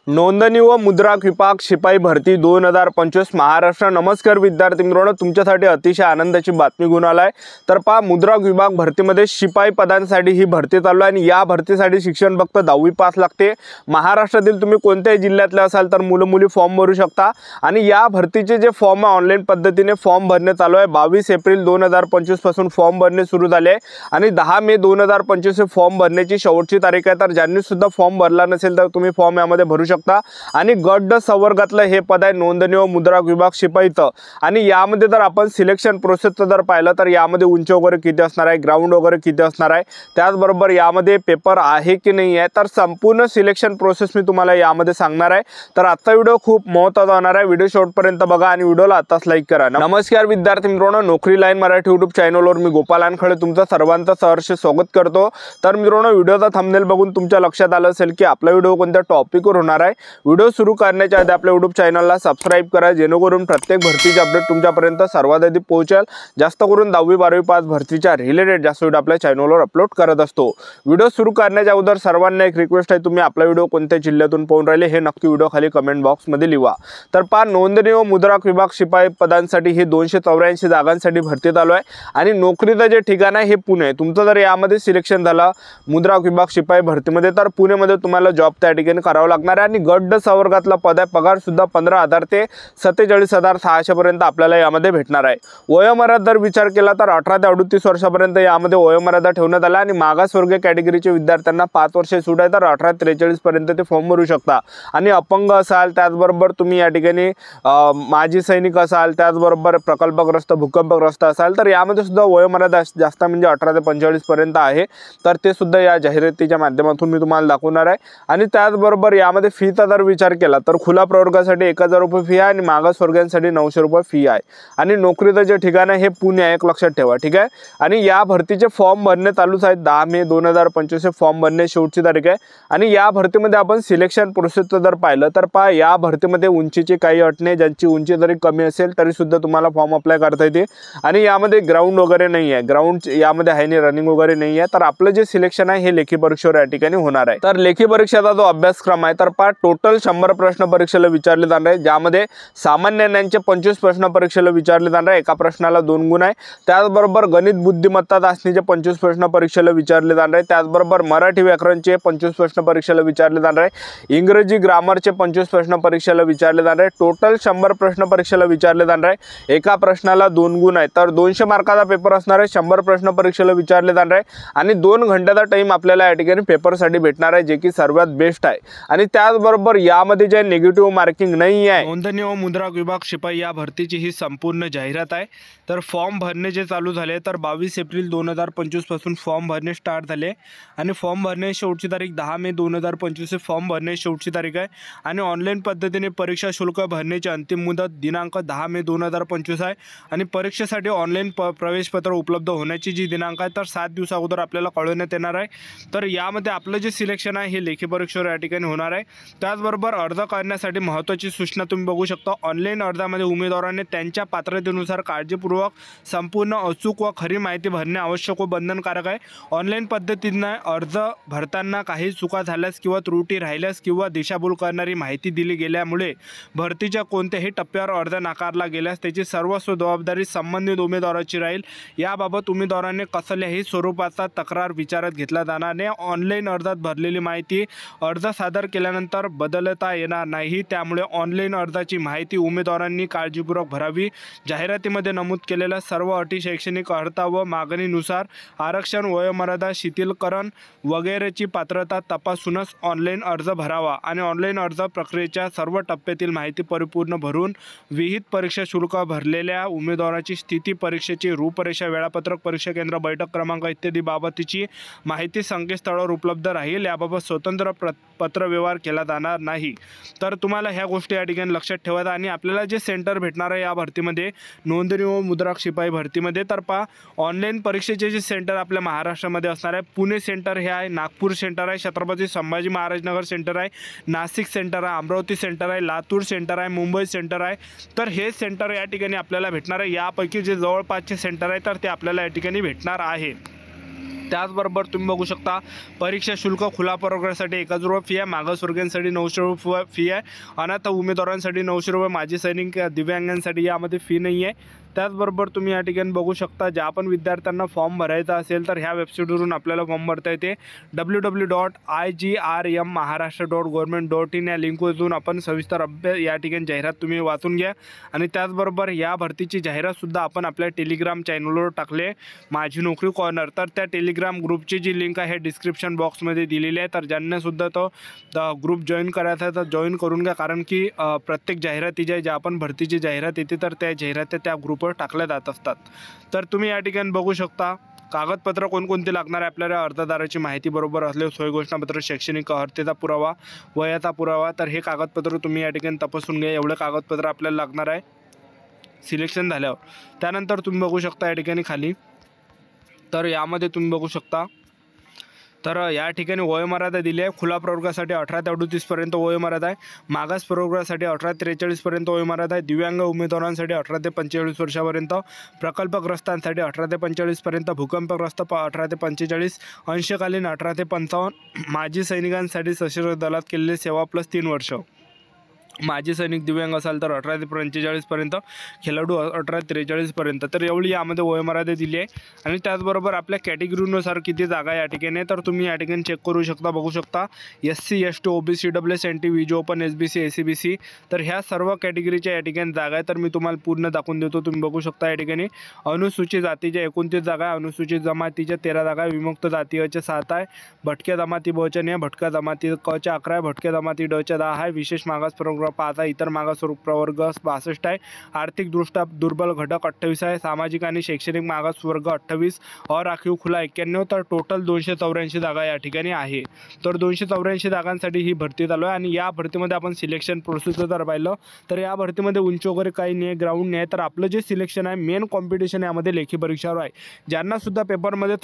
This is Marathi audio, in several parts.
नोंदणी व मुद्रांक विभाग शिपाई भरती 2025 महाराष्ट्र। नमस्कार विद्यार्थी मित्रांनो, तुमच्यासाठी अतिशय आनंदाची बातमी घेऊन आलाय। तर पहा, मुद्रांक विभाग भरतीमध्ये शिपाई पदांसाठी ही भरती चालू आहे आणि या भरतीसाठी शिक्षण फक्त 10वी पास लागते। महाराष्ट्रातील तुम्ही कोणत्याही जिल्ह्यातले असाल तर मुलं मुली फॉर्म भरू शकता आणि या भरतीचे जे फॉर्म ऑनलाईन पद्धतीने फॉर्म भरणे चालू आहे। 22 एप्रिल 2025 पासून फॉर्म भरणे सुरू झाले आणि 10 मे 2025 फॉर्म भरण्याची शेवटची तारीख आहे। तर ज्यांनी सुद्धा फॉर्म भरला नसेल तर तुम्ही फॉर्म यामध्ये भरू शकता। आणि गट ड संवर्गातलं हे पद आहे नोंदणी व मुद्रांक विभाग शिपाईचं। आणि यामध्ये जर आपण सिलेक्शन प्रोसेसचं जर पाहिलं तर यामध्ये उंची वगैरे किती असणार आहे, ग्राउंड वगैरे किती असणार आहे, त्याचबरोबर यामध्ये पेपर आहे की नाही आहे, तर संपूर्ण सिलेक्शन प्रोसेस मी तुम्हाला यामध्ये सांगणार आहे। तर आजचा व्हिडिओ खूप महत्त्वाचा होणार आहे, व्हिडिओ शेवटपर्यंत बघा आणि व्हिडिओला आताच लाईक करा। नमस्कार विद्यार्थी मित्रांनो, नोकरी लाईन मराठी यूट्यूब चॅनलवर मी गोपाल अनखळे तुमचं सर्वांचं सहर्ष स्वागत करतो। तर मित्रांनो, व्हिडिओचा थंबनेल बघून तुमच्या लक्षात आलं असेल की आपला व्हिडिओ कोणत्या टॉपिकवर होणार आहे। व्हिडिओ सुरू करण्याच्या आधी आपल्या यूट्यूब चॅनलला सबस्क्राइब करा, जेणेकरून प्रत्येक भरतीचे अपडेट तुमच्यापर्यंत सर्वात आधी पोहोचेल। जास्त करून 10वी 12वी पास भरतीच्या रिलेटेड जास्त व्हिडिओ आपल्या चॅनलवर अपलोड करत असतो। व्हिडिओ सुरू करण्याच्या अगोदर सर्वांना एक रिक्वेस्ट आहे, तुम्ही आपला व्हिडिओ कोणत्या जिल्ह्यातून पाहून राहिले हे नक्की व्हिडिओ खाली कमेंट बॉक्समध्ये लिहा। तर पहा, नोंदणी व मुद्रांक विभाग शिपाई पदांसाठी हे 284 जागांसाठी भरती चालू आहे आणि नोकरीचं जे ठिकाण आहे हे पुणे आहे। तुमचं जर यामध्ये सिलेक्शन झालं मुद्रांक विभाग शिपाई भरतीमध्ये तर पुणेमध्ये तुम्हाला जॉब त्या ठिकाणी करावा लागणार आहे। आणि गट ड संवर्गातला पद आहे, पगार सुद्धा 15,000 ते 47,600 पर्यंत आपल्याला यामध्ये भेटणार आहे। वयोमर्यादा जर विचार केला तर 18 ते 38 वर्षापर्यंत यामध्ये वयोमर्यादा ठेवण्यात आला आणि मागासवर्गीय कॅटेगरीचे विद्यार्थ्यांना 5 वर्ष सूट आहे, तर 18 ते 43 पर्यंत ते फॉर्म भरू शकता। आणि अपंग असाल, त्याचबरोबर तुम्ही या ठिकाणी माजी सैनिक असाल, त्याचबरोबर प्रकल्पग्रस्त भूकंपग्रस्त असाल तर यामध्ये सुद्धा वयोमर्यादा जास्त म्हणजे 18 ते 45 पर्यंत आहे। तर ते सुद्धा या जाहिरातीच्या माध्यमातून मी तुम्हाला दाखवणार आहे। आणि त्याचबरोबर यामध्ये फीचा जर विचार केला तर खुला प्रवर्गासाठी 1000 रुपये फी आहे आणि मागासवर्गीयांसाठी 900 रुपये फी आहे। आणि नोकरीचं जे ठिकाण आहे हे पुणे आहे, एक लक्षात ठेवा, ठीक आहे। आणि या भरतीचे फॉर्म भरणे चालूच आहेत। 10 मे 2025 फॉर्म भरणे शेवटची तारीख आहे। आणि या भरतीमध्ये आपण सिलेक्शन प्रोसेसचं जर पाहिलं तर पहा, या भरतीमध्ये उंचीची काही अट नाही, ज्यांची उंची जरी कमी असेल तरी सुद्धा तुम्हाला फॉर्म अप्लाय करता येते। आणि यामध्ये ग्राउंड वगैरे नाही आहे, ग्राउंड यामध्ये आहे नाही, रनिंग वगैरे नाही आहे। तर आपलं जे सिलेक्शन आहे हे लेखी परीक्षेवर या ठिकाणी होणार आहे। तर लेखी परीक्षेचा जो अभ्यासक्रम आहे तर पहा, टोटल 100 प्रश्न परीक्षेला विचारले जाणार आहे, ज्यामध्ये सामान्य ज्ञानाचे 25 प्रश्न परीक्षेला विचारले जाणार आहे, एका प्रश्नाला 2 गुण आहे। त्याचबरोबर गणित बुद्धिमत्ता चाचणीचे 25 प्रश्न परीक्षेला विचारले जाणार आहे। त्याचबरोबर मराठी व्याकरणचे 25 प्रश्न परीक्षेला विचारले जाणार आहे। इंग्रजी ग्रामरचे 25 प्रश्न परीक्षेला विचारले जाणार आहे। टोटल 100 प्रश्न परीक्षेला विचारले जाणार आहे, एका प्रश्नाला 2 गुण आहे। तर 200 मार्काचा पेपर असणार आहे, 100 प्रश्न परीक्षेला विचारले जाणार आहे आणि 2 घंट्याचा टाइम आपल्याला या ठिकाणी पेपरसाठी भेटणार आहे, जे की सर्वात बेस्ट आहे। आणि त्याचबरोबर यामध्ये जे निगेटिव्ह मार्किंग नाही आहे। नोंदणी व मुद्रांक विभाग शिपाई या भरतीची ही संपूर्ण जाहिरात आहे। तर फॉर्म भरणे जे चालू झाले तर 22 एप्रिल 2025 पासून फॉर्म भरणे स्टार्ट झाले आणि फॉर्म भरणे शेवटची तारीख 10 मे 2025 फॉर्म भरणे शेवटची तारीख आहे। आणि ऑनलाईन पद्धतीने परीक्षा शुल्क भरण्याची अंतिम मुदत दिनांक 10 मे 2025 आहे। आणि परीक्षेसाठी ऑनलाईन प्रवेशपत्र उपलब्ध होण्याची जी दिनांक आहे तर 7 दिवस अगोदर आपल्याला कळवण्यात येणार आहे। तर यामध्ये आपलं जे सिलेक्शन आहे हे लेखी परीक्षेवर या ठिकाणी होणार आहे। त्याचबरोबर अर्ज करण्यासाठी महत्त्वाची सूचना तुम्ही बघू शकता, ऑनलाईन अर्जामध्ये उमेदवारांनी त्यांच्या पात्रतेनुसार काळजीपूर्वक संपूर्ण अचूक व खरी माहिती भरणे आवश्यक व बंधनकारक आहे। ऑनलाईन पद्धतीने अर्ज भरताना काही चुका झाल्यास किंवा त्रुटी राहिल्यास किंवा दिशाभूल करणारी माहिती दिली गेल्यामुळे भरतीच्या कोणत्याही टप्प्यावर अर्ज नाकारला गेल्यास त्याची सर्वस्व जबाबदारी संबंधित उमेदवाराची राहील। याबाबत उमेदवारांनी कसल्याही स्वरूपाचा तक्रार विचारात घेतला जाणार नाही। ऑनलाईन अर्जात भरलेली माहिती अर्ज सादर केल्यानंतर बदलता येणार नाही, त्यामुळे ऑनलाईन अर्जाची माहिती उमेदवारांनी काळजीपूर्वक भरावी। जाहिरातीमध्ये नमूद केलेल्या सर्व अटी, शैक्षणिक अर्हता व मागणीनुसार आरक्षण, वयोमर्यादा शिथिलीकरण वगैरेची पात्रता तपासूनच ऑनलाईन अर्ज भरावा। आणि ऑनलाईन अर्ज प्रक्रियेच्या सर्व टप्प्यातील माहिती परिपूर्ण भरून विहित परीक्षा शुल्क भरलेल्या उमेदवाराची स्थिती, परीक्षेची रूपरेषा, वेळापत्रक, परीक्षा केंद्र, बैठक क्रमांक इत्यादी बाबतीची माहिती संकेतस्थळावर उपलब्ध राहील। याबाबत स्वतंत्र पत्रव्यवहार केला जाणार नाही। तर तुम्हाला ह्या गोष्टी या ठिकाणी लक्षात ठेवायचा। आणि आपल्याला जे सेंटर भेटणार आहे या भरतीमध्ये नोंदणी व मुद्रांक शिपाई भरतीमध्ये तर पहा, ऑनलाईन परीक्षेचे जे सेंटर आपल्या महाराष्ट्रामध्ये असणार आहे, पुणे सेंटर हे आहे, नागपूर सेंटर आहे, छत्रपती संभाजी महाराज नगर सेंटर आहे, नाशिक सेंटर आहे, अमरावती सेंटर आहे, लातूर सेंटर आहे, मुंबई सेंटर आहे। तर हे सेंटर या ठिकाणी आपल्याला भेटणार आहे। यापैकी जे जवळपासचे सेंटर आहे तर ते आपल्याला या ठिकाणी भेटणार आहे। त्याचबरोबर तुम्ही बघू शकता परीक्षा शुल्क खुला प्रवर्गासाठी 1000 रुपये फी आहे, मागासवर्गीयांसाठी 900 रुपये फी आहे, अनाथ उमेदवारांसाठी 900 रुपये, माजी सैनिक दिव्यांगांसाठी यामध्ये फी नाही आहे। त्याचबरोबर तुम्ही या ठिकाणी बघू शकता ज्या पण विद्यार्थ्यांना फॉर्म भरायचा असेल तर ह्या वेबसाईटवरून आपल्याला फॉर्म भरता येते। www.igrmmaharaashtra.government.in या लिंकवरून आपण सविस्तर अभ्यास या ठिकाणी जाहिरात तुम्ही वाचून घ्या। आणि त्याचबरोबर या भरतीची जाहिरातसुद्धा आपण आपल्या टेलिग्राम चॅनलवर टाकले, माझी नोकरी कॉर्नर। तर त्या टेलिग्राम ग्रुपची जी लिंक आहे डिस्क्रिप्शन बॉक्समध्ये दिलेली आहे, तर ज्यांनासुद्धा तो ग्रुप जॉईन करायचा आहे तर जॉईन करून घ्या, कारण की प्रत्येक जाहिराती ज्या आपण भरतीची जाहिरात येते तर त्या जाहिराती त्या ग्रुपवर टाकल्या जात असतात। तर तुम्ही या ठिकाणी बघू शकता कागदपत्र कोणकोणते लागणार आहे आपल्याला, अर्जदाराची माहिती बरोबर असले, सोय घोषणापत्र, शैक्षणिक अर्हतेचा पुरावा, वयाचा पुरावा। तर हे कागदपत्र तुम्ही या ठिकाणी तपासून घ्या, एवढे कागदपत्र आपल्याला लागणार आहे सिलेक्शन झाल्यावर। त्यानंतर तुम्ही बघू शकता या ठिकाणी खाली, तर यामध्ये तुम्ही बघू शकता तर या ठिकाणी वयोमर्यादा दिली आहे। खुला प्रवर्गासाठी 18 ते 38 पर्यंत वयोमर्यादा आहे, मागास प्रवर्गासाठी 18 ते 43 पर्यंत वयोमर्यादा आहे, दिव्यांग उमेदवारांसाठी 18 ते 45 वर्षापर्यंत, प्रकल्पग्रस्तांसाठी 18 ते 45 पर्यंत, भूकंपग्रस्त 18 ते 45, अंशकालीन 18 ते 55, माजी सैनिकांसाठी सशस्त्र दलात केलेली सेवा प्लस 3 वर्ष, माजी सैनिक दिव्यांग असाल तर 18 ते 45 पर्यंत, खेळाडू 18 ते 43 पर्यंत। तर एवढी यामध्ये वयोमर्यादा दिली आहे। आणि त्याचबरोबर आपल्या कॅटेगरीनुसार किती जागा या ठिकाणी तर तुम्ही या ठिकाणी चेक करू शकता, बघू शकता SC ST OBC EWS NT VJ open SBC ACBC, तर ह्या सर्व कॅटेगरीच्या या ठिकाणी जागा आहे। तर मी तुम्हाला पूर्ण दाखवून देतो, तुम्ही बघू शकता या ठिकाणी अनुसूचित जातीच्या 29 जागा आहे, अनुसूचित जमातीच्या 13 जागा आहे, विमुक्त जातीच्या 7 आहे, भटक्या जमाती ब च्या 9, भटक्या जमाती क च्या 11 आहे, भटक्या जमाती ड च्या 10 आहे, विशेष मागास प्रवर्ग 5 आहे, इतर मागास प्रवर्ग 62 आहे, आर्थिकदृष्ट्या दुर्बल घटक 28 आहे, सामाजिक आणि शैक्षणिक मागास वर्ग 28 और राखीव खुला 91। तर टोटल 284 जागा या ठिकाणी आहे। तर 284 जागांसाठी ही भरती चालू आहे। आणि या भरतीमध्ये आपण सिलेक्शन प्रोसेस जर पाहिलं तर या भरतीमध्ये उंची वगैरे काही नाही, ग्राउंड नाही, तर आपलं जे सिलेक्शन आहे मेन कॉम्पिटिशन यामध्ये लेखी परीक्षावर आहे। ज्यांना सुद्धा पेपरमध्ये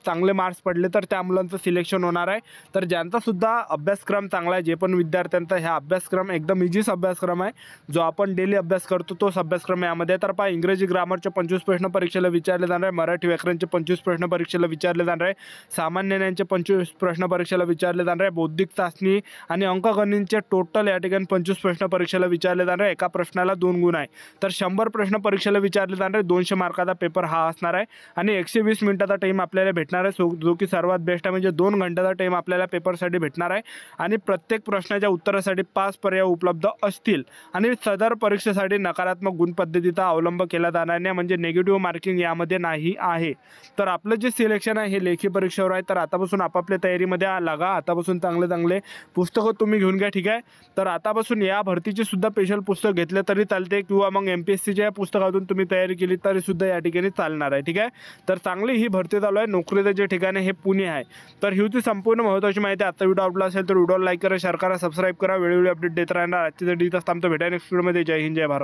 चांगले मार्क्स पडले तर त्या मुलांचं सिलेक्शन होणार आहे। तर ज्यांचा सुद्धा अभ्यासक्रम चांगला आहे, जे पण विद्यार्थ्यांचा ह्या अभ्यासक्रम एकदम इझीच अभ्यासक्रम आहे, जो आपण डेली अभ्यास करतो तोच अभ्यासक्रम यामध्ये। तर पहा, इंग्रजी ग्रामरचे 25 प्रश्न परीक्षेला विचारले जाणार आहे, मराठी व्याकरणचे 25 प्रश्न परीक्षेला विचारले जाणार आहे, सामान्य ज्ञानचे 25 प्रश्न परीक्षेला विचारले जाणार आहे, बौद्धिक चाचणी आणि अंकगणितचे टोटल या ठिकाणी 25 प्रश्न परीक्षेला विचारले जाणार आहे। एका प्रश्नाला 2 गुण आहे, तर 100 प्रश्न परीक्षेला विचारले जाणार आहे, 200 मार्काचा पेपर हा असणार आहे आणि 120 मिनिटाचा टाईम आपल्याला भेटणार आहे, जो की सर्वात बेस्ट आहे, म्हणजे 2 घंट्याचा टाईम आपल्याला पेपरसाठी भेटणार आहे। आणि प्रत्येक प्रश्नाच्या उत्तरासाठी 5 पर्याय उपलब्ध असतील आणि सदर परीक्षेसाठी नकारात्मक गुण पद्धतीचा अवलंब केला जाणार नाही, म्हणजे नेगेटिव्ह मार्किंग यामध्ये नाही आहे। तर आपलं जे सिलेक्शन आहे हे लेखी परीक्षेवर आहे। तर आतापासून आपापल्या तयारीमध्ये लागा, आतापासून चांगले पुस्तकं तुम्ही घेऊन घ्या, ठीक आहे। तर आतापासून या भरतीचे सुद्धा स्पेशल पुस्तक घेतले तरी चालते, किंवा मग MPSCच्या पुस्तकातून तुम्ही तयारी केली तरी सुद्धा या ठिकाणी चालणार आहे, ठीक आहे। तर चांगली ही भरती चालू आहे, नोकरीचं जे ठिकाण आहे हे पुणे आहे। तर ही होती संपूर्ण महत्त्वाची माहिती। आता व्हिडिओ आवडला असेल तर व्हिडिओला लाईक करा, शेअर करा, सबस्क्राईब करा, वेळोवेळी अपडेट देत राहणार। आजची जर थांबतो, भेटाय नेक्स्ट व्हिडिओमध्ये। जय हिंद, जय भारत।